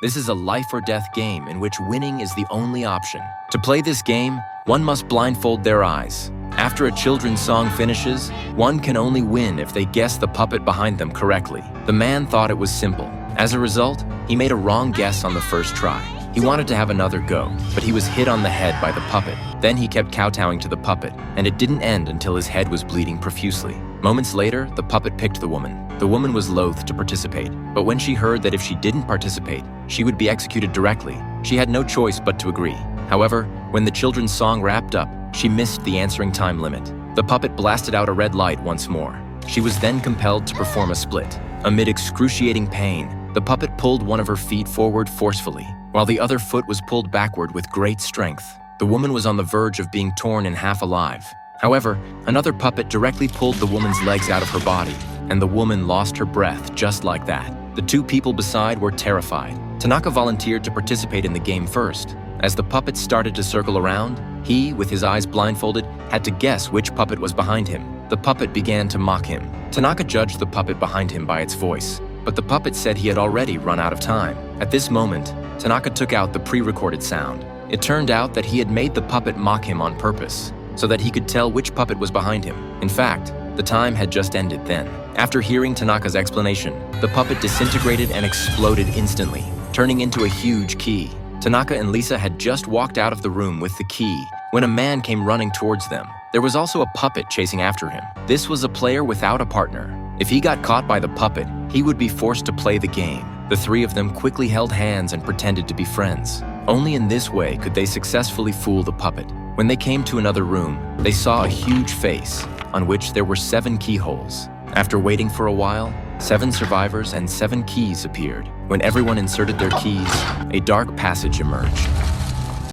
This is a life or death game in which winning is the only option. To play this game, one must blindfold their eyes. After a children's song finishes, one can only win if they guess the puppet behind them correctly. The man thought it was simple. As a result, he made a wrong guess on the first try. He wanted to have another go, but he was hit on the head by the puppet. Then he kept kowtowing to the puppet, and it didn't end until his head was bleeding profusely. Moments later, the puppet picked the woman. The woman was loath to participate, but when she heard that if she didn't participate, she would be executed directly, she had no choice but to agree. However, when the children's song wrapped up, she missed the answering time limit. The puppet blasted out a red light once more. She was then compelled to perform a split. Amid excruciating pain, the puppet pulled one of her feet forward forcefully, while the other foot was pulled backward with great strength. The woman was on the verge of being torn in half alive. However, another puppet directly pulled the woman's legs out of her body, and the woman lost her breath just like that. The two people beside were terrified. Tanaka volunteered to participate in the game first. As the puppets started to circle around, he, with his eyes blindfolded, had to guess which puppet was behind him. The puppet began to mock him. Tanaka judged the puppet behind him by its voice, but the puppet said he had already run out of time. At this moment, Tanaka took out the pre-recorded sound. It turned out that he had made the puppet mock him on purpose, so that he could tell which puppet was behind him. In fact, the time had just ended then. After hearing Tanaka's explanation, the puppet disintegrated and exploded instantly, turning into a huge key. Tanaka and Lisa had just walked out of the room with the key when a man came running towards them. There was also a puppet chasing after him. This was a player without a partner. If he got caught by the puppet, he would be forced to play the game. The three of them quickly held hands and pretended to be friends. Only in this way could they successfully fool the puppet. When they came to another room, they saw a huge face on which there were 7 keyholes. After waiting for a while, 7 survivors and 7 keys appeared. When everyone inserted their keys, a dark passage emerged.